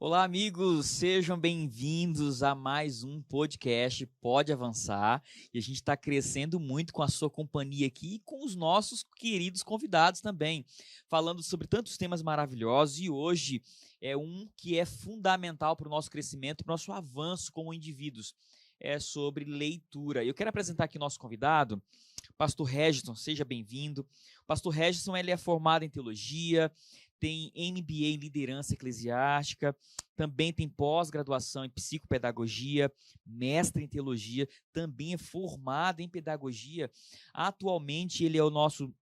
Olá, amigos, sejam bem-vindos a mais um podcast Pode Avançar. E a gente está crescendo muito com a sua companhia aqui e com os nossos queridos convidados também, falando sobre tantos temas maravilhosos. E hoje é um que é fundamental para o nosso crescimento, para o nosso avanço como indivíduos. É sobre leitura. Eu quero apresentar aqui o nosso convidado, Pastor Regisson, seja bem-vindo. O Pastor Regisson, ele é formado em teologia, tem MBA em liderança eclesiástica, também tem pós-graduação em psicopedagogia, mestre em teologia, também é formado em pedagogia. Atualmente ele é o nosso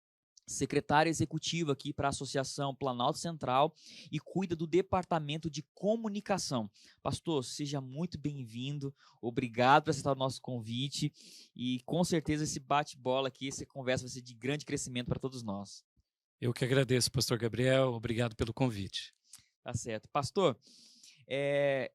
secretário executivo aqui para a Associação Planalto Central e cuida do departamento de comunicação. Pastor, seja muito bem-vindo, obrigado por aceitar o nosso convite e com certeza esse bate-bola aqui, essa conversa vai ser de grande crescimento para todos nós. Eu que agradeço, pastor Gabriel, obrigado pelo convite. Tá certo. Pastor,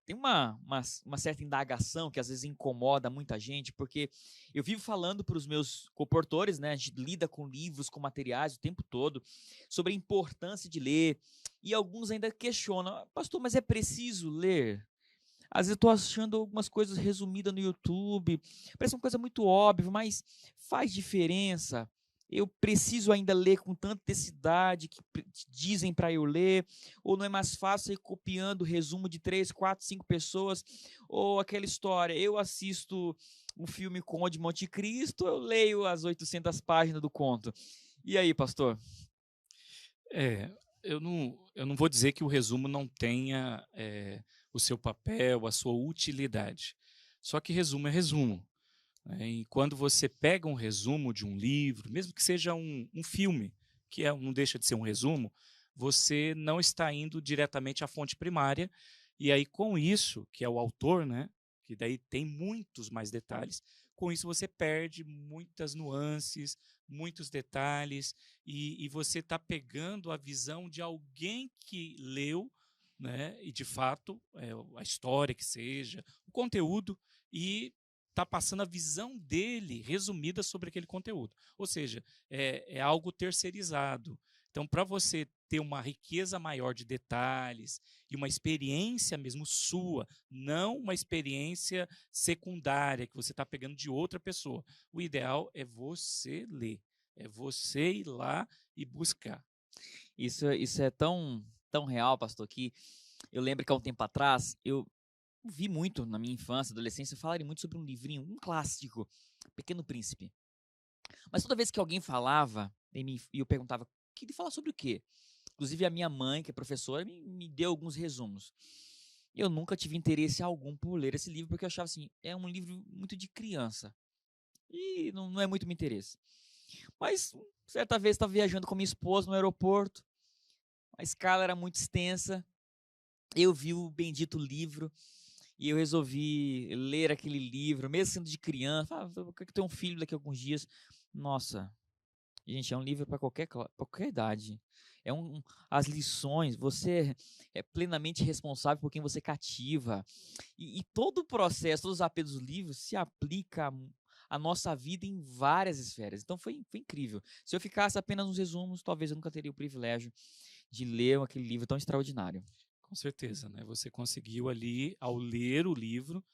tem uma certa indagação que às vezes incomoda muita gente, porque eu vivo falando para os meus comportores, né? A gente lida com livros, com materiais o tempo todo, sobre a importância de ler, e alguns ainda questionam, pastor, mas é preciso ler? Às vezes eu estou achando algumas coisas resumidas no YouTube, parece uma coisa muito óbvia, mas faz diferença. Eu preciso ainda ler com tanta intensidade que dizem para eu ler, ou não é mais fácil ir copiando o resumo de 3, 4, 5 pessoas, ou aquela história, eu assisto um filme Conde de Monte Cristo, eu leio as 800 páginas do conto. E aí, pastor? Eu não vou dizer que o resumo não tenha o seu papel, a sua utilidade. Só que resumo é resumo. E quando você pega um resumo de um livro, mesmo que seja um filme, que não deixa de ser um resumo, você não está indo diretamente à fonte primária, e aí com isso, que é o autor, né, que daí tem muitos mais detalhes, com isso você perde muitas nuances, muitos detalhes, e você está pegando a visão de alguém que leu, né, e de fato, a história que seja, o conteúdo, e está passando a visão dele resumida sobre aquele conteúdo. Ou seja, é algo terceirizado. Então, para você ter uma riqueza maior de detalhes e uma experiência mesmo sua, não uma experiência secundária que você está pegando de outra pessoa, o ideal é você ler, é você ir lá e buscar. Isso é tão real, pastor, que eu lembro que há um tempo atrás, eu vi muito na minha infância, adolescência, falarem muito sobre um livrinho, um clássico, Pequeno Príncipe. Mas toda vez que alguém falava, e eu perguntava, que ele fala sobre o quê? Inclusive a minha mãe, que é professora, me deu alguns resumos. Eu nunca tive interesse algum por ler esse livro, porque eu achava assim, é um livro muito de criança. E não é muito meu interesse. Mas, certa vez, estava viajando com minha esposa no aeroporto, a escala era muito extensa, eu vi o bendito livro, e eu resolvi ler aquele livro, mesmo sendo de criança. Eu quero ter um filho daqui a alguns dias. Nossa, gente, é um livro para qualquer idade. As lições, você é plenamente responsável por quem você cativa. E todo o processo, todos os apelos do livro se aplica à nossa vida em várias esferas. Então foi incrível. Se eu ficasse apenas nos resumos, talvez eu nunca teria o privilégio de ler aquele livro tão extraordinário. Com certeza, né? Você conseguiu ali, ao ler o livro,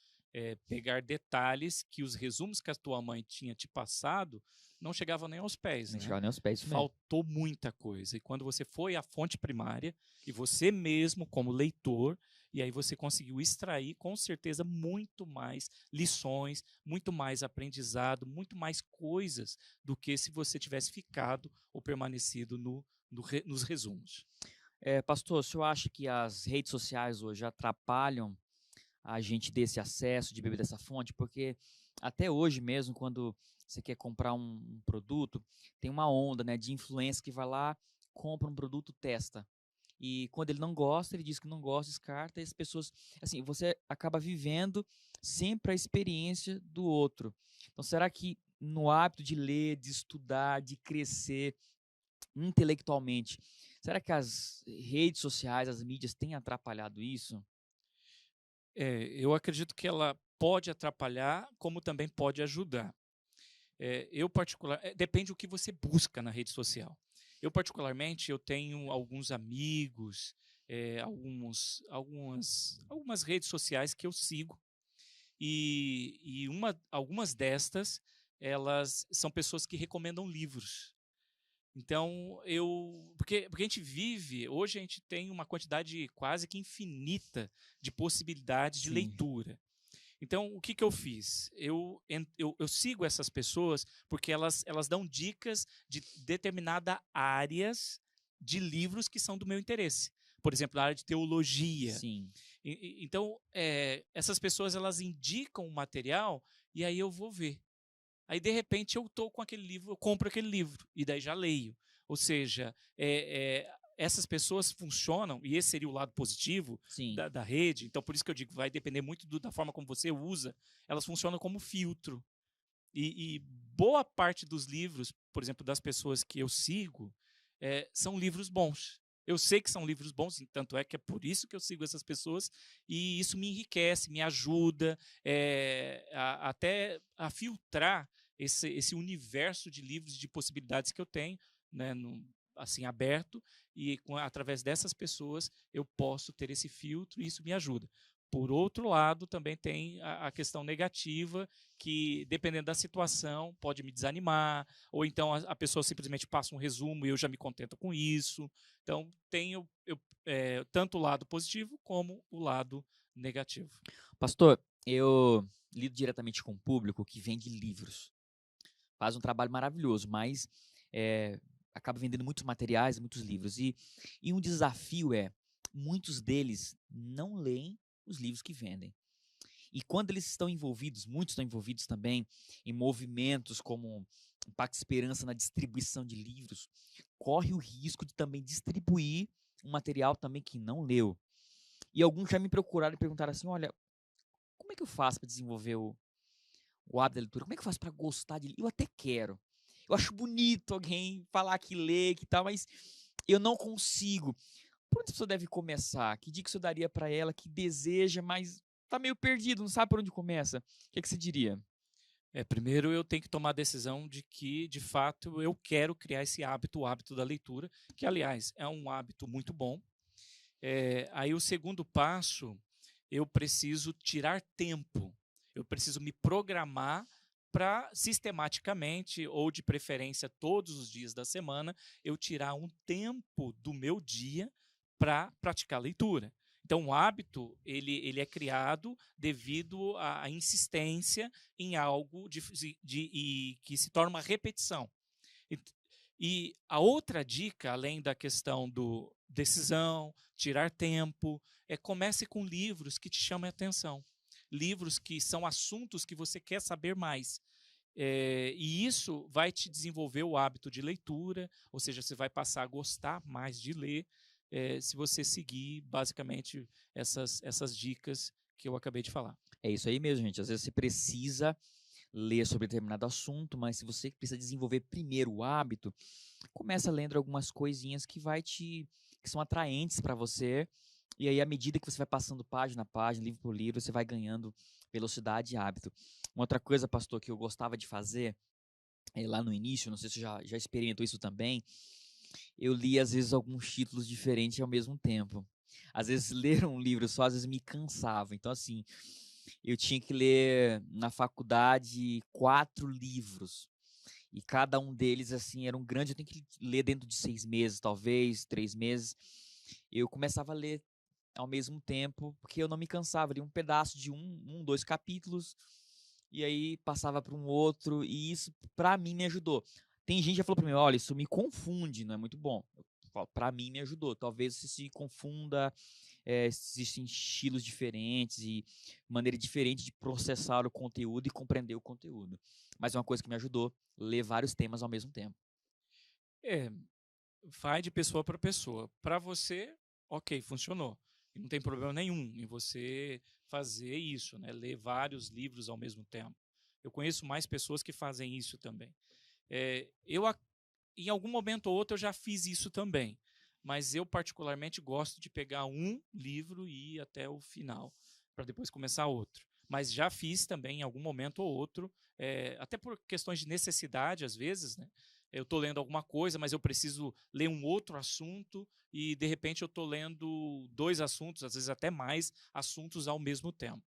pegar detalhes que os resumos que a tua mãe tinha te passado não chegavam nem aos pés, Nem né? chegava nem aos pés, isso mesmo. Faltou muita coisa. E quando você foi à fonte primária, e você mesmo, como leitor, e aí você conseguiu extrair, com certeza, muito mais lições, muito mais aprendizado, muito mais coisas do que se você tivesse ficado ou permanecido nos resumos. Pastor, o senhor acha que as redes sociais hoje atrapalham a gente desse acesso, de beber dessa fonte? Porque até hoje mesmo, quando você quer comprar um produto, tem uma onda, né, de influência que vai lá, compra um produto, testa. E quando ele não gosta, ele diz que não gosta, descarta, e as pessoas, assim, você acaba vivendo sempre a experiência do outro. Então, será que no hábito de ler, de estudar, de crescer intelectualmente, será que as redes sociais, as mídias têm atrapalhado isso? Eu acredito que ela pode atrapalhar, como também pode ajudar. Depende do que você busca na rede social. Eu particularmente, eu tenho alguns amigos algumas redes sociais que eu sigo, e algumas destas, elas são pessoas que recomendam livros. Então, porque a gente vive, hoje a gente tem uma quantidade quase que infinita de possibilidades de Sim, leitura. Então, o que eu fiz? Eu sigo essas pessoas porque elas dão dicas de determinadas áreas de livros que são do meu interesse. Por exemplo, a área de teologia. sim. Então, essas pessoas elas indicam o material e aí eu vou ver. Aí, de repente, eu estou com aquele livro, eu compro aquele livro e daí já leio. Ou seja, essas pessoas funcionam, e esse seria o lado positivo Sim, da rede, então por isso que eu digo que vai depender muito da forma como você usa, elas funcionam como filtro. E boa parte dos livros, por exemplo, das pessoas que eu sigo, são livros bons. Eu sei que são livros bons, tanto é que é por isso que eu sigo essas pessoas, e isso me enriquece, me ajuda até a filtrar esse universo de livros e de possibilidades que eu tenho, né, assim, aberto, e através dessas pessoas eu posso ter esse filtro e isso me ajuda. Por outro lado, também tem a questão negativa, que, dependendo da situação, pode me desanimar, ou então a pessoa simplesmente passa um resumo e eu já me contento com isso. Então, tenho tanto o lado positivo como o lado negativo. pastor, eu lido diretamente com o público que vende livros. Faz um trabalho maravilhoso, mas acaba vendendo muitos materiais, muitos livros. E um desafio muitos deles não leem os livros que vendem. E quando eles estão envolvidos, muitos estão envolvidos também em movimentos como Impacto Esperança na distribuição de livros, corre o risco de também distribuir um material também que não leu. E alguns já me procuraram e perguntaram assim, olha, como é que eu faço para desenvolver o hábito da leitura? Como é que eu faço para gostar de ler? Eu até quero. Eu acho bonito alguém falar que lê, que tal, mas eu não consigo. Por onde a pessoa deve começar? Que dica você daria para ela que deseja, mas tá meio perdido, não sabe por onde começa? O que você diria? Primeiro eu tenho que tomar a decisão de que, de fato, eu quero criar esse hábito, o hábito da leitura, que, aliás, é um hábito muito bom. Aí o segundo passo, eu preciso tirar tempo, eu preciso me programar para sistematicamente, ou de preferência todos os dias da semana, eu tirar um tempo do meu dia para praticar leitura. Então, o hábito ele é criado devido à insistência em algo e que se torna uma repetição. E, e a outra dica, além da questão do decisão, tirar tempo, comece com livros que te chamem a atenção. Livros que são assuntos que você quer saber mais. E isso vai te desenvolver o hábito de leitura, ou seja, você vai passar a gostar mais de ler, se você seguir basicamente essas dicas que eu acabei de falar. É isso aí mesmo, gente. Às vezes você precisa ler sobre determinado assunto, mas se você precisa desenvolver primeiro o hábito, começa lendo algumas coisinhas que são atraentes para você. E aí, à medida que você vai passando página a página, livro por livro, você vai ganhando velocidade e hábito. Uma outra coisa, pastor, que eu gostava de fazer lá no início, não sei se você já experimentou isso também, eu li às vezes alguns títulos diferentes ao mesmo tempo. Às vezes ler um livro só, às vezes me cansava. Então, assim, eu tinha que ler na faculdade 4 livros. E cada um deles, assim, era um grande. Eu tenho que ler dentro de 6 meses, talvez, 3 meses. Eu começava a ler ao mesmo tempo, porque eu não me cansava. Eu lia um pedaço de 2 capítulos, e aí passava para um outro, e isso, para mim, me ajudou. Tem gente que já falou para mim: olha, isso me confunde, não é muito bom. Para mim, me ajudou. Talvez você se confunda, existem estilos diferentes e maneira diferente de processar o conteúdo e compreender o conteúdo. Mas é uma coisa que me ajudou, ler vários temas ao mesmo tempo. É, vai de pessoa para pessoa. Para você, ok, funcionou. E não tem problema nenhum em você fazer isso, né? Ler vários livros ao mesmo tempo. Eu conheço mais pessoas que fazem isso também. Em algum momento ou outro, eu já fiz isso também. Mas eu, particularmente, gosto de pegar um livro e ir até o final, para depois começar outro. Mas já fiz também, em algum momento ou outro, até por questões de necessidade, às vezes, né? eu estou lendo alguma coisa, mas eu preciso ler um outro assunto e, de repente, eu estou lendo 2 assuntos, às vezes até mais assuntos ao mesmo tempo.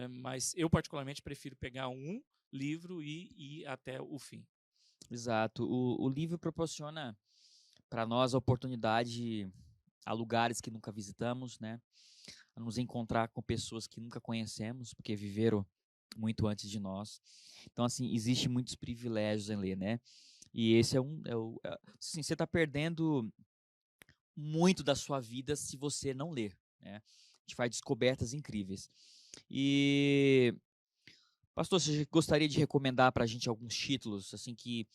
Mas eu, particularmente, prefiro pegar um livro e ir até o fim. Exato. O livro proporciona para nós a oportunidade a lugares que nunca visitamos, né? A nos encontrar com pessoas que nunca conhecemos, porque viveram muito antes de nós. Então, assim, existe muitos privilégios em ler, né? E esse assim, você está perdendo muito da sua vida se você não ler, né? A gente faz descobertas incríveis. E, pastor, você gostaria de recomendar para a gente alguns títulos, assim, que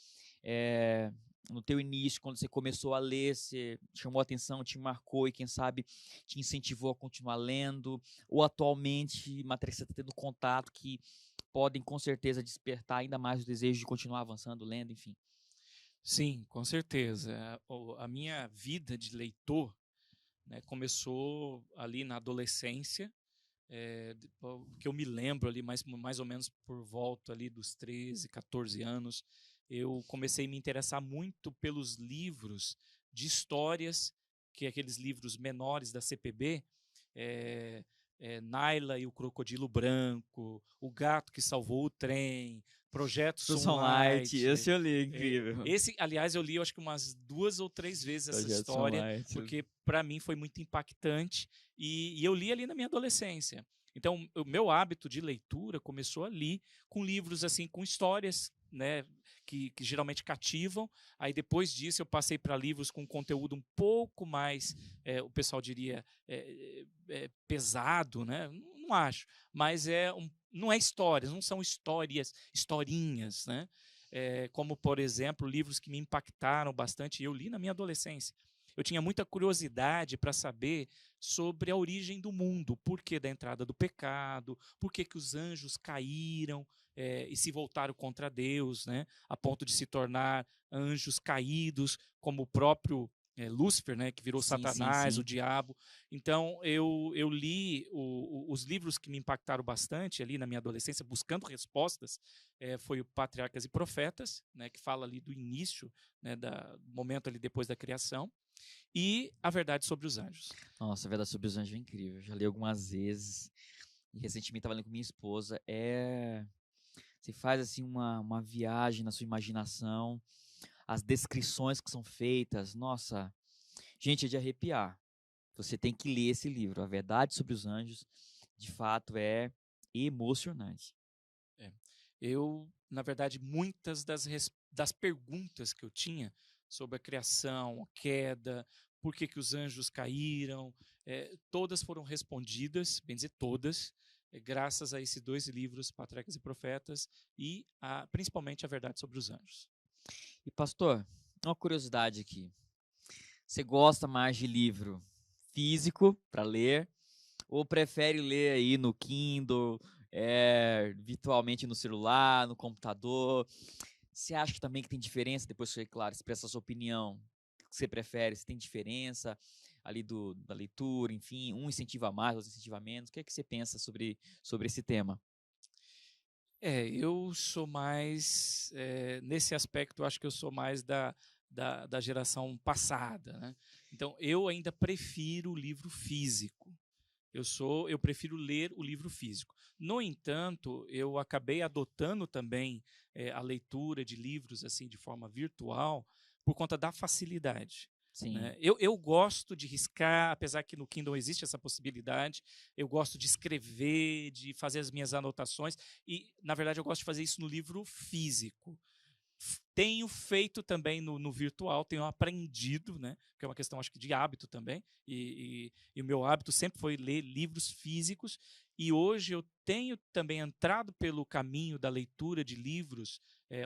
no teu início, quando você começou a ler, você chamou a atenção, te marcou e, quem sabe, te incentivou a continuar lendo, ou atualmente, matéria que você está tendo contato, que podem, com certeza, despertar ainda mais o desejo de continuar avançando, lendo, enfim. Sim, com certeza. A minha vida de leitor, né, começou ali na adolescência, que eu me lembro ali mais ou menos por volta ali dos 13, 14 anos, eu comecei a me interessar muito pelos livros de histórias, que é aqueles livros menores da CPB, Naila e o Crocodilo Branco, O Gato que Salvou o Trem, Projeto Sunlight, Sunlight. esse eu li, incrível. Esse, aliás, eu li, eu acho que umas 2 ou 3 vezes essa Projeto história, Sunlight. porque para mim foi muito impactante e eu li ali na minha adolescência. Então, o meu hábito de leitura começou ali, com livros assim, com histórias, né, que geralmente cativam. Aí depois disso eu passei para livros com conteúdo um pouco mais, o pessoal diria, pesado, né? Não acho, mas não é histórias, não são historinhas, né? Como, por exemplo, livros que me impactaram bastante, e eu li na minha adolescência. Eu tinha muita curiosidade para saber sobre a origem do mundo, o porquê da entrada do pecado, por que os anjos caíram e se voltaram contra Deus, né, a ponto de se tornar anjos caídos, como o próprio Lúcifer, né, que virou Sim, Satanás, sim. o diabo. Então, eu li os livros que me impactaram bastante ali na minha adolescência, buscando respostas, foi o Patriarcas e Profetas, né, que fala ali do início, né, do momento ali depois da criação, e A Verdade sobre os Anjos. Nossa, A Verdade sobre os Anjos é incrível. Já li algumas vezes. E recentemente estava lendo com minha esposa. Você faz assim uma viagem na sua imaginação. As descrições que são feitas. Nossa, gente, é de arrepiar. Você tem que ler esse livro. A Verdade sobre os Anjos, de fato, é emocionante. Na verdade, muitas das perguntas que eu tinha sobre a criação, a queda, por que os anjos caíram, todas foram respondidas, bem dizer, todas, graças a esses 2 livros, Patriarcas e Profetas, e principalmente A Verdade sobre os Anjos. E, pastor, uma curiosidade aqui. Você gosta mais de livro físico para ler ou prefere ler aí no Kindle, virtualmente no celular, no computador? Você acha também que tem diferença? Depois você, claro, expressa a sua opinião. O que você prefere? Se tem diferença ali da leitura, enfim, um incentiva mais, outro incentiva menos. O que é que você pensa sobre esse tema? Eu sou mais, nesse aspecto, eu acho que eu sou mais da geração passada, né? Então, eu ainda prefiro o livro físico. Eu prefiro ler o livro físico. No entanto, eu acabei adotando também a leitura de livros assim de forma virtual por conta da facilidade. Sim. Né? Eu gosto de riscar, apesar que no Kindle existe essa possibilidade. Eu gosto de escrever, de fazer as minhas anotações e, na verdade, eu gosto de fazer isso no livro físico. Tenho feito também no virtual, tenho aprendido, né? Que é uma questão, acho que, de hábito também. E o meu hábito sempre foi ler livros físicos. E hoje eu tenho também entrado pelo caminho da leitura de livros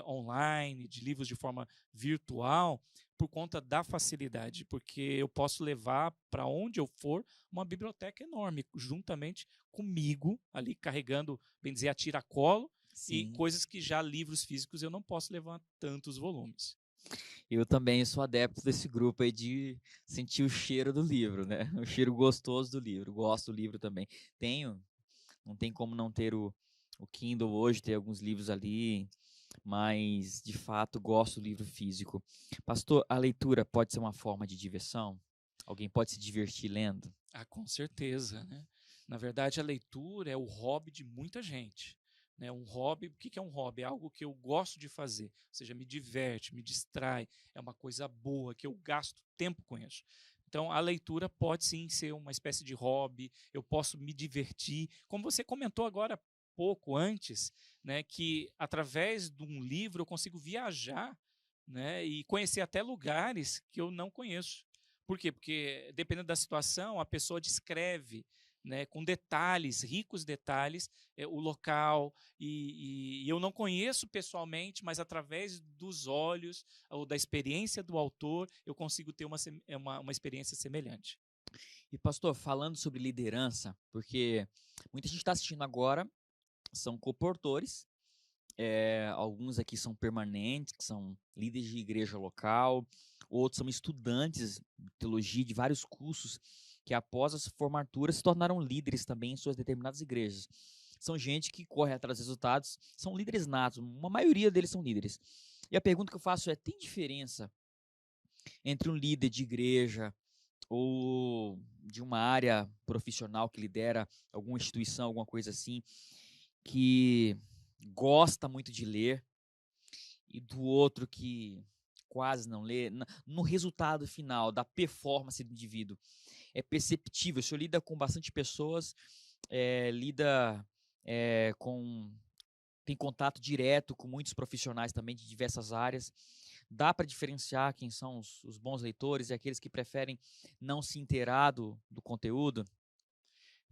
online, de livros de forma virtual, por conta da facilidade, porque eu posso levar para onde eu for uma biblioteca enorme, juntamente comigo, ali carregando, bem dizer, a tiracolo, e Sim. coisas que já livros físicos eu não posso levar tantos volumes. Eu também sou adepto desse grupo aí de sentir o cheiro do livro, né? O cheiro gostoso do livro. Gosto do livro também. Não tem como não ter o Kindle hoje, ter alguns livros ali. mas de fato gosto do livro físico. Pastor, a leitura pode ser uma forma de diversão? Alguém pode se divertir lendo? Ah, com certeza, né? Na verdade, a leitura é o hobby de muita gente, né? Um hobby, o que que é um hobby? É algo que eu gosto de fazer, ou seja, me diverte, me distrai, é uma coisa boa, que eu gasto tempo com isso. Então, a leitura pode sim ser uma espécie de hobby, eu posso me divertir. Como você comentou agora há pouco antes, né, que através de um livro eu consigo viajar, né, e conhecer até lugares que eu não conheço. Por quê? Porque, dependendo da situação, a pessoa descreve, né, com detalhes, ricos detalhes, o local, e eu não conheço pessoalmente, mas através dos olhos ou da experiência do autor, eu consigo ter uma experiência semelhante. E pastor, falando sobre liderança, porque muita gente está assistindo agora, são coportores, alguns aqui são permanentes, que são líderes de igreja local, outros são estudantes de teologia de vários cursos que após a formatura se tornaram líderes também em suas determinadas igrejas. São gente que corre atrás dos resultados, são líderes natos, uma maioria deles são líderes. E a pergunta que eu faço é: tem diferença entre um líder de igreja ou de uma área profissional que lidera alguma instituição, alguma coisa assim, que gosta muito de ler, e do outro que quase não lê? No resultado final da performance do indivíduo, é perceptível. O senhor lida com bastante pessoas, lida com. Tem contato direto com muitos profissionais também de diversas áreas. Dá para diferenciar quem são os bons leitores e aqueles que preferem não se inteirar do conteúdo?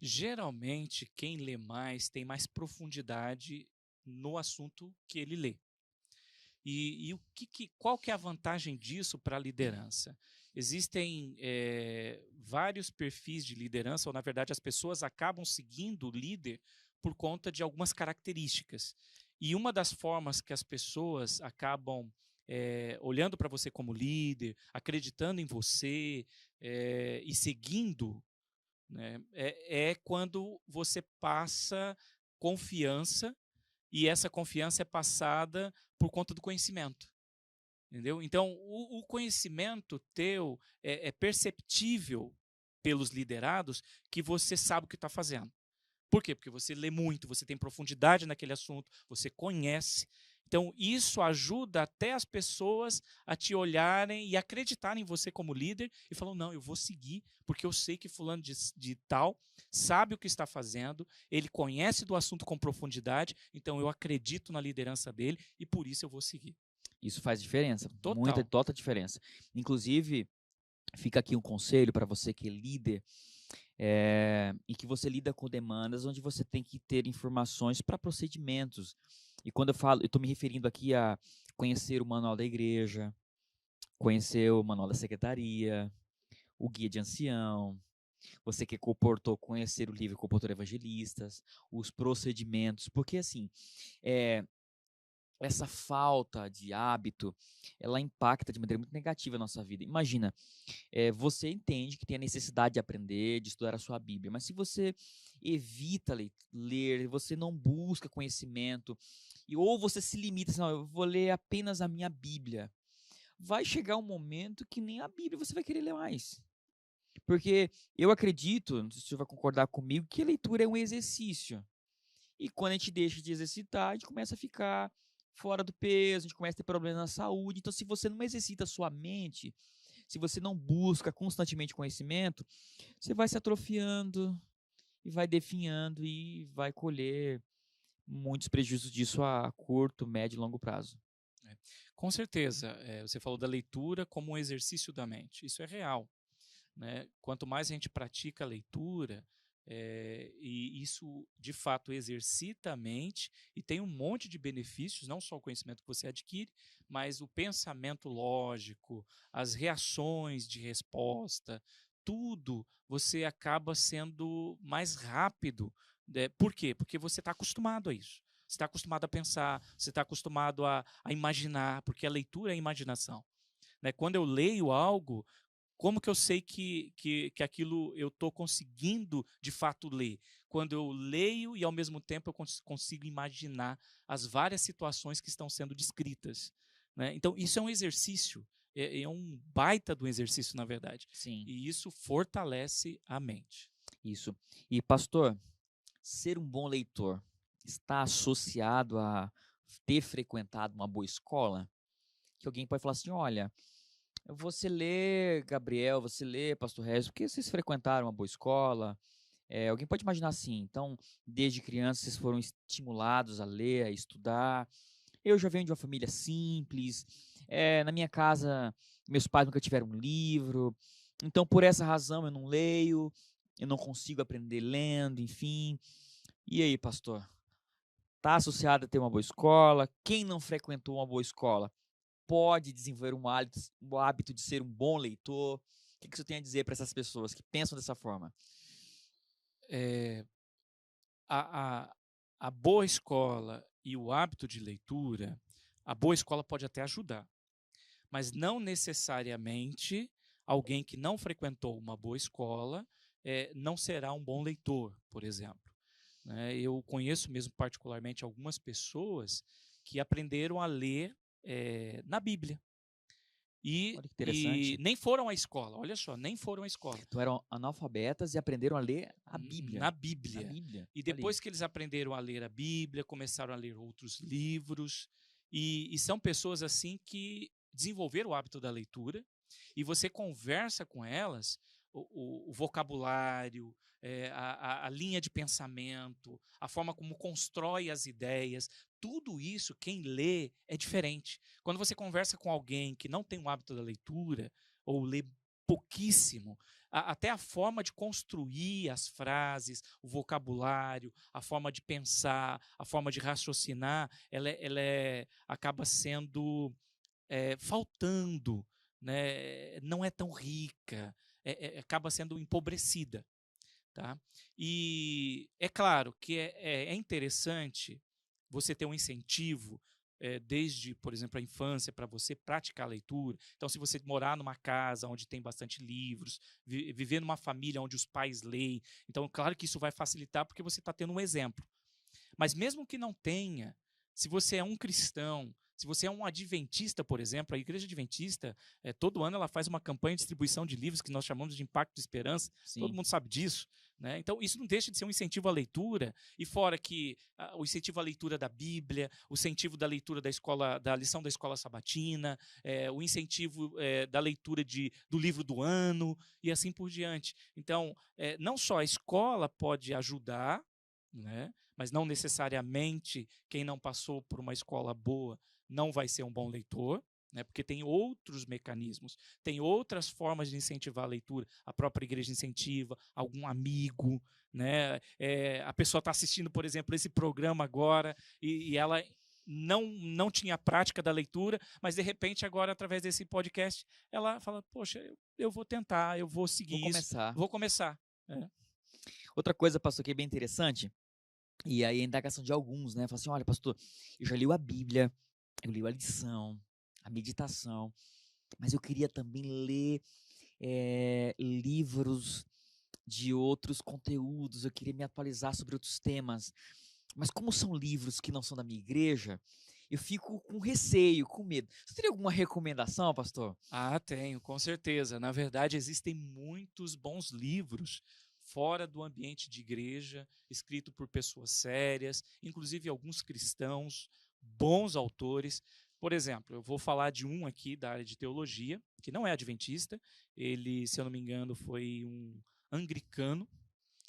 Geralmente, quem lê mais tem mais profundidade no assunto que ele lê. E qual que é a vantagem disso para a liderança? Existem vários perfis de liderança, ou na verdade as pessoas acabam seguindo o líder por conta de algumas características. E uma das formas que as pessoas acabam olhando para você como líder, acreditando em você e seguindo, né, é quando você passa confiança, e essa confiança é passada por conta do conhecimento. Entendeu? Então, o conhecimento teu é perceptível pelos liderados que você sabe o que está fazendo. Por quê? Porque você lê muito, você tem profundidade naquele assunto, você conhece. Então, isso ajuda até as pessoas a te olharem e acreditarem em você como líder e falam: não, eu vou seguir, porque eu sei que fulano de tal sabe o que está fazendo, ele conhece do assunto com profundidade, então eu acredito na liderança dele e por isso eu vou seguir. Isso faz diferença, muita, Total. toda diferença. Inclusive, fica aqui um conselho para você que é líder, e que você lida com demandas onde você tem que ter informações para procedimentos. E quando eu falo, eu estou me referindo aqui a conhecer o manual da igreja, conhecer o manual da secretaria, o guia de ancião. Você que comportou, conhecer o livro Comportor Evangelistas, os procedimentos, porque assim, é, essa falta de hábito, ela impacta de maneira muito negativa a nossa vida. Imagina, você entende que tem a necessidade de aprender, de estudar a sua Bíblia, mas se você evita ler, você não busca conhecimento, ou você se limita assim: não, eu vou ler apenas a minha Bíblia, vai chegar um momento que nem a Bíblia você vai querer ler mais. Porque eu acredito, não sei se você vai concordar comigo, que a leitura é um exercício. E quando a gente deixa de exercitar, a gente começa a ficar fora do peso, a gente começa a ter problemas na saúde. Então, se você não exercita a sua mente, se você não busca constantemente conhecimento, você vai se atrofiando e vai definhando e vai colher muitos prejuízos disso a curto, médio e longo prazo. Com certeza. Você falou da leitura como um exercício da mente. Isso é real. Né? Quanto mais a gente pratica a leitura, e isso de fato exercita a mente e tem um monte de benefícios, não só o conhecimento que você adquire, mas o pensamento lógico, as reações de resposta, tudo você acaba sendo mais rápido. Por quê? Porque você está acostumado a isso. Você está acostumado a pensar, você está acostumado a imaginar, porque a leitura é a imaginação. Né? Quando eu leio algo, Como que eu sei que aquilo eu estou conseguindo de fato ler? Quando eu leio e ao mesmo tempo eu consigo imaginar as várias situações que estão sendo descritas, né? Então isso é um exercício, é um baita do exercício, na verdade. Sim, E isso fortalece a mente. isso. E, pastor, ser um bom leitor está associado a ter frequentado uma boa escola? Que alguém pode falar assim, olha, você lê, Gabriel, você lê, pastor Regis, porque vocês frequentaram uma boa escola? Alguém pode imaginar assim, então, desde criança vocês foram estimulados a ler, a estudar. Eu já venho de uma família simples, na minha casa meus pais nunca tiveram um livro, então por essa razão eu não leio, eu não consigo aprender lendo, enfim. E aí, pastor? Está associado a ter uma boa escola? Quem não frequentou uma boa escola pode desenvolver um hábito de ser um bom leitor? O que você tem a dizer para essas pessoas que pensam dessa forma? É, a, a, a boa escola e o hábito de leitura, a boa escola pode até ajudar, mas não necessariamente alguém que não frequentou uma boa escola não será um bom leitor, por exemplo. Né? Eu conheço mesmo particularmente algumas pessoas que aprenderam a ler na Bíblia. Olha que E interessante. nem foram à escola, olha só, nem foram à escola. Então eram analfabetas e aprenderam a ler a Bíblia. Na Na Bíblia. Bíblia. E Olha aí. depois que eles aprenderam a ler a Bíblia, começaram a ler outros livros, e são pessoas assim que desenvolveram o hábito da leitura, e você conversa com elas, o vocabulário, a linha de pensamento, a forma como constrói as ideias, tudo isso, quem lê, é diferente. Quando você conversa com alguém que não tem o hábito da leitura, ou lê pouquíssimo, até a forma de construir as frases, o vocabulário, a forma de pensar, a forma de raciocinar, acaba sendo faltando, né? Não é tão rica, acaba sendo empobrecida. Tá? E é claro que é interessante você ter um incentivo desde, por exemplo, a infância, para você praticar a leitura. Então, se você morar numa casa onde tem bastante livros, viver numa família onde os pais leem, então, claro que isso vai facilitar porque você está tendo um exemplo. Mas mesmo que não tenha, se você é um cristão, se você é um adventista, por exemplo, a Igreja Adventista, todo ano ela faz uma campanha de distribuição de livros que nós chamamos de Impacto de Esperança, todo Sim. mundo sabe disso. Né? Então, isso não deixa de ser um incentivo à leitura, e fora que o incentivo à leitura da Bíblia, o incentivo da leitura da escola, da lição da escola sabatina, o incentivo da leitura do livro do ano, e assim por diante. Então, não só a escola pode ajudar, né? Mas não necessariamente quem não passou por uma escola boa não vai ser um bom leitor, né? Porque tem outros mecanismos, tem outras formas de incentivar a leitura. A própria igreja incentiva, algum amigo, né? A pessoa está assistindo, por exemplo, esse programa agora e ela não tinha prática da leitura, mas de repente agora, através desse podcast, ela fala, poxa, eu vou tentar, eu vou Vou seguir isso, começar. vou começar. Outra coisa, pastor, que é bem interessante, e aí a indagação de alguns, né? Fala assim, olha, pastor, eu já li a Bíblia, eu li a lição, a meditação, mas eu queria também ler livros de outros conteúdos, eu queria me atualizar sobre outros temas. Mas como são livros que não são da minha igreja, eu fico com receio, com medo. Você teria alguma recomendação, pastor? Ah, tenho, com certeza. Na verdade, existem muitos bons livros fora do ambiente de igreja, escrito por pessoas sérias, inclusive alguns cristãos, bons autores. Por exemplo, eu vou falar de um aqui da área de teologia, que não é adventista. Ele, se eu não me engano, foi um anglicano,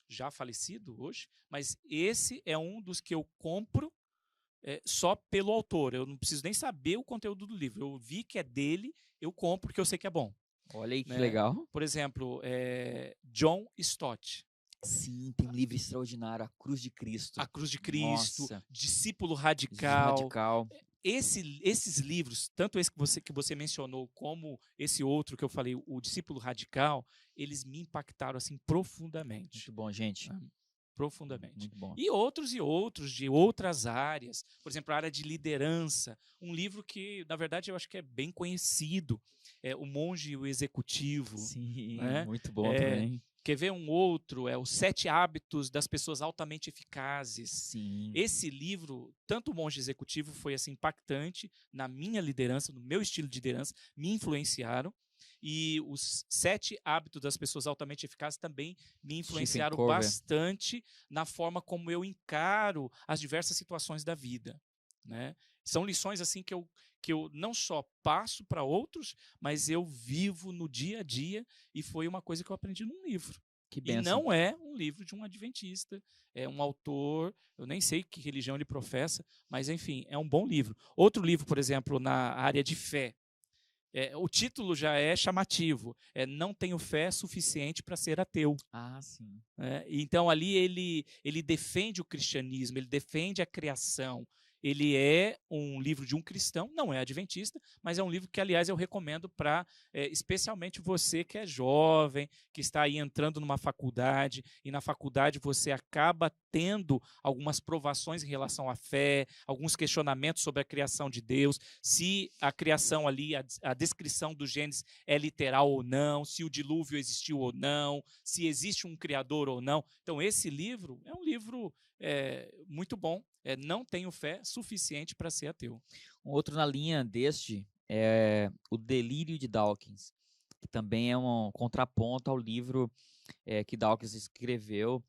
já falecido hoje, mas esse é um dos que eu compro só pelo autor. Eu não preciso nem saber o conteúdo do livro. Eu vi que é dele, eu compro porque eu sei que é bom. Olha aí que Né? legal. Por exemplo, John Stott. Sim, tem um livro extraordinário, A Cruz de Cristo. A Cruz de Cristo, Nossa, Discípulo Discípulo Radical. Radical. Esses livros, tanto esse que você mencionou, como esse outro que eu falei, o Discípulo Radical, eles me impactaram assim profundamente. Muito bom, gente. profundamente. Muito bom. E outros de outras áreas, por exemplo, a área de liderança, um livro que, na verdade, eu acho que é bem conhecido, é O Monge e o Executivo. Sim, Né? muito bom também. Quer ver um outro? É Os 7 Hábitos das Pessoas Altamente Eficazes. Sim. Esse livro, tanto o Monge Executivo foi assim, impactante na minha liderança, no meu estilo de liderança, me influenciaram. E os 7 Hábitos das Pessoas Altamente Eficazes também me influenciaram bastante na forma como eu encaro as diversas situações da vida. Né? São lições assim que eu não só passo para outros, mas eu vivo no dia a dia, e foi uma coisa que eu aprendi num livro. Que E bênção. não é um livro de um adventista, é um autor, eu nem sei que religião ele professa, mas enfim, é um bom livro. Outro livro, por exemplo, na área de fé, o título já é chamativo, Não Tenho Fé Suficiente para Ser Ateu. Ah, sim. Então ali ele defende o cristianismo, ele defende a criação. Ele é um livro de um cristão, não é adventista, mas é um livro que, aliás, eu recomendo para especialmente você que é jovem, que está aí entrando numa faculdade, e na faculdade você acaba tendo algumas provações em relação à fé, alguns questionamentos sobre a criação de Deus, se a criação ali, a descrição do Gênesis é literal ou não, se o dilúvio existiu ou não, se existe um criador ou não. Então, esse livro é um livro muito bom. Não Tenho Fé Suficiente para Ser Ateu. Um outro na linha deste é O Delírio de Dawkins, que também é um contraponto ao livro que Dawkins escreveu,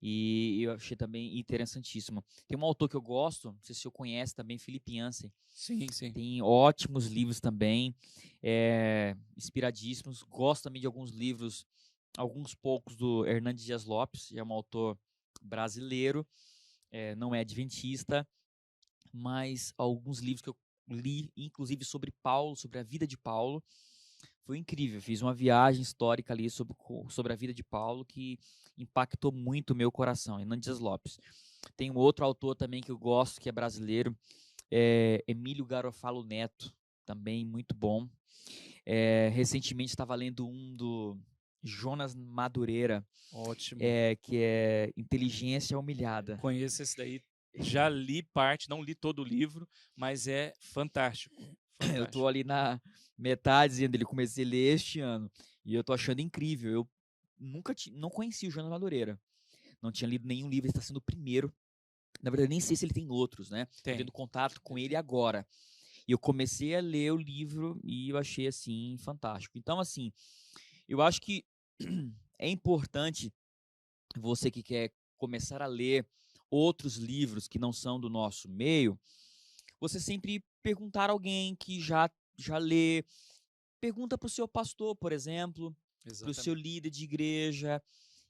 e eu achei também interessantíssimo. Tem um autor que eu gosto, não sei se você conhece também, Philip Yancey. Sim, sim. Tem ótimos livros também, inspiradíssimos. Gosto também de alguns livros, alguns poucos, do Hernandes Dias Lopes, que é um autor brasileiro, não é adventista, mas alguns livros que eu li, inclusive sobre Paulo, sobre a vida de Paulo, foi incrível. Fiz uma viagem histórica ali sobre a vida de Paulo que impactou muito o meu coração. Hernandes Dias Lopes. Tem um outro autor também que eu gosto, que é brasileiro, Emílio Garofalo Neto, também muito bom. Recentemente estava lendo um do Jonas Madureira, Ótimo. que é Inteligência Humilhada. Conheço esse daí, já li parte, não li todo o livro, mas é fantástico. Eu estou ali na metade dele, comecei a ler este ano, e eu estou achando incrível. Eu não conhecia o Jonas Madureira, não tinha lido nenhum livro, ele está sendo o primeiro. Na verdade, nem sei se ele tem outros, né? Estou tendo contato com ele agora. E eu comecei a ler o livro e eu achei, assim, fantástico. Então, assim, eu acho que é importante você que quer começar a ler outros livros que não são do nosso meio, você sempre perguntar a alguém que já lê. Pergunta para o seu pastor, por exemplo, para o seu líder de igreja,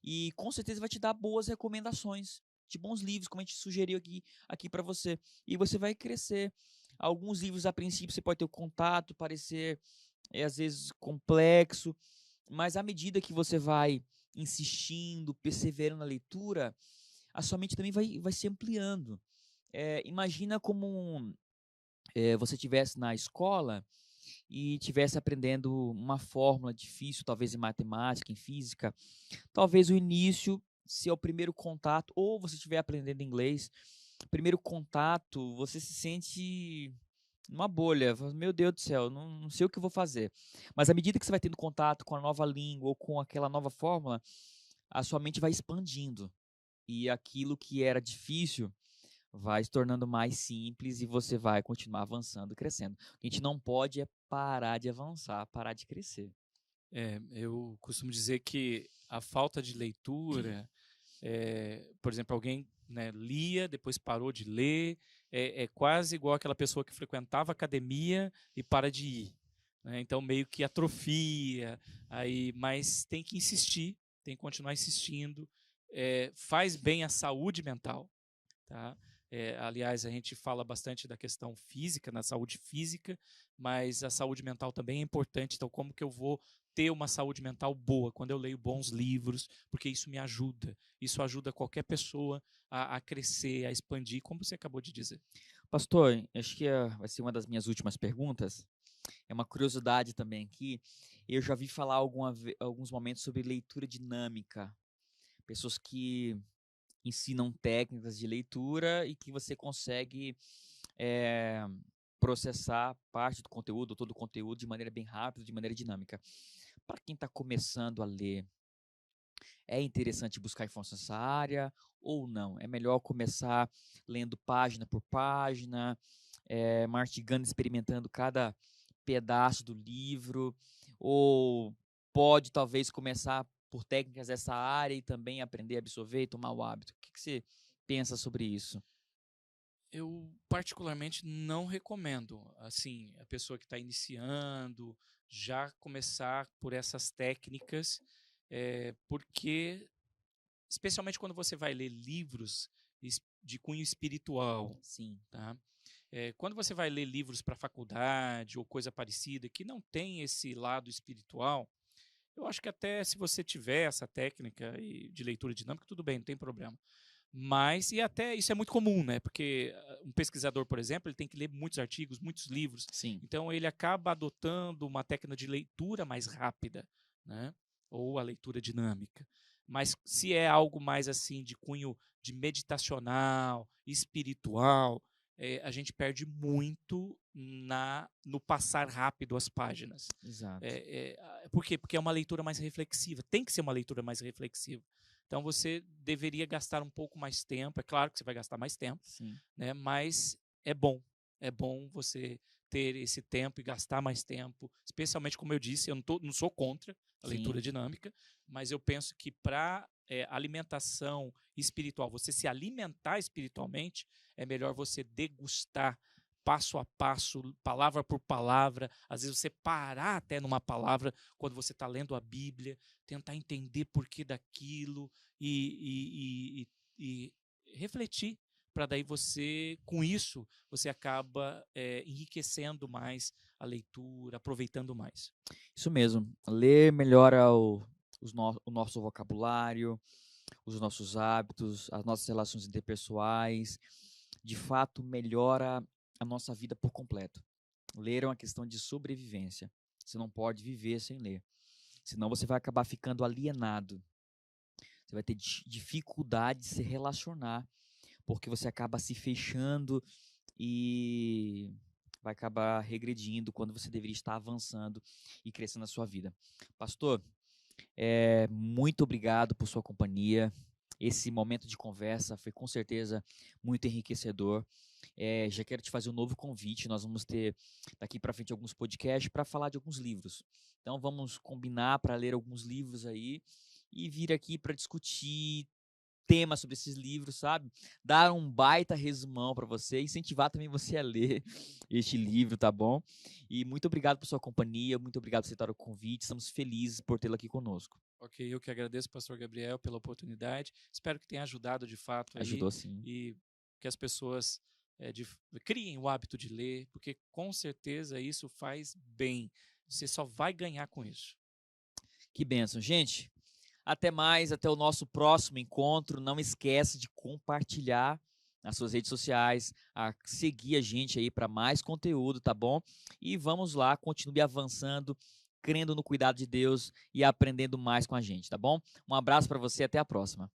e com certeza vai te dar boas recomendações de bons livros, como a gente sugeriu aqui para você. E você vai crescer. Alguns livros, a princípio, você pode ter o contato, parecer, às vezes, complexo, mas à medida que você vai insistindo, perseverando na leitura, a sua mente também vai se ampliando. Imagina como você estivesse na escola e estivesse aprendendo uma fórmula difícil, talvez em matemática, em física. Talvez o início, se é o primeiro contato, ou você estiver aprendendo inglês, primeiro contato, você se sente numa bolha. Meu Deus do céu, não sei o que eu vou fazer. Mas à medida que você vai tendo contato com a nova língua ou com aquela nova fórmula, a sua mente vai expandindo. E aquilo que era difícil vai se tornando mais simples e você vai continuar avançando, crescendo. O que a gente não pode é parar de avançar, parar de crescer. Eu costumo dizer que a falta de leitura, por exemplo, alguém, né, lia, depois parou de ler, é quase igual aquela pessoa que frequentava academia e para de ir. Né? Então, meio que atrofia, mas tem que insistir, tem que continuar insistindo. Faz bem à saúde mental. Tá? Aliás, a gente fala bastante da questão física, na saúde física, mas a saúde mental também é importante. Então, como que eu vou ter uma saúde mental boa quando eu leio bons livros? Porque isso me ajuda. Isso ajuda qualquer pessoa a crescer, a expandir, como você acabou de dizer. Pastor, acho que vai ser uma das minhas últimas perguntas. É uma curiosidade também aqui. Eu já vi falar alguns momentos sobre leitura dinâmica. Pessoas que ensinam técnicas de leitura e que você consegue processar parte do conteúdo, todo o conteúdo de maneira bem rápida, de maneira dinâmica. Para quem está começando a ler, é interessante buscar informação nessa área ou não? É melhor começar lendo página por página, mastigando, experimentando cada pedaço do livro, ou pode talvez começar por técnicas dessa área e também aprender a absorver e tomar o hábito? O que você pensa sobre isso? Eu particularmente não recomendo, assim, a pessoa que está iniciando já começar por essas técnicas, porque especialmente quando você vai ler livros de cunho espiritual, Sim, tá? Quando você vai ler livros para faculdade ou coisa parecida que não tem esse lado espiritual, eu acho que até se você tiver essa técnica de leitura dinâmica, tudo bem, não tem problema. Mas, e até isso é muito comum, né? Porque um pesquisador, por exemplo, ele tem que ler muitos artigos, muitos livros. sim. Então, ele acaba adotando uma técnica de leitura mais rápida, né? Ou a leitura dinâmica. Mas se é algo mais assim de cunho de meditacional, espiritual, a gente perde muito no passar rápido as páginas. Exato. Por quê? Porque é uma leitura mais reflexiva. Tem que ser uma leitura mais reflexiva. Então você deveria gastar um pouco mais tempo. É claro que você vai gastar mais tempo, Sim. né? Mas é bom. É bom você ter esse tempo e gastar mais tempo. Especialmente, como eu disse, eu não sou contra a leitura Sim. dinâmica, mas eu penso que para alimentação espiritual, você se alimentar espiritualmente, é melhor você degustar passo a passo, palavra por palavra. Às vezes você parar até numa palavra quando você está lendo a Bíblia, tentar entender porquê daquilo e refletir, para daí você, com isso, você acaba enriquecendo mais a leitura, aproveitando mais. Isso mesmo. Ler melhora o nosso vocabulário, os nossos hábitos, as nossas relações interpessoais. De fato, melhora a nossa vida por completo. Ler é uma questão de sobrevivência. Você não pode viver sem ler. Senão você vai acabar ficando alienado. Você vai ter dificuldade de se relacionar, porque você acaba se fechando e vai acabar regredindo quando você deveria estar avançando e crescendo na sua vida. Pastor, muito obrigado por sua companhia. Esse momento de conversa foi com certeza muito enriquecedor. Já quero te fazer um novo convite. Nós vamos ter daqui para frente alguns podcasts para falar de alguns livros. Então vamos combinar para ler alguns livros aí e vir aqui para discutir temas sobre esses livros, sabe? Dar um baita resumão para você, incentivar também você a ler este livro, tá bom? E muito obrigado por sua companhia, muito obrigado por aceitar o convite. Estamos felizes por tê-lo aqui conosco. Ok, eu que agradeço, pastor Gabriel, pela oportunidade. Espero que tenha ajudado de fato aí Ajudou sim. e que as pessoas criem o hábito de ler, porque com certeza isso faz bem. Você só vai ganhar com isso. Que bênção, gente. Até mais, até o nosso próximo encontro. Não esquece de compartilhar nas suas redes sociais, a seguir a gente aí para mais conteúdo, tá bom? E vamos lá, continue avançando, crendo no cuidado de Deus e aprendendo mais com a gente, tá bom? Um abraço para você, até a próxima.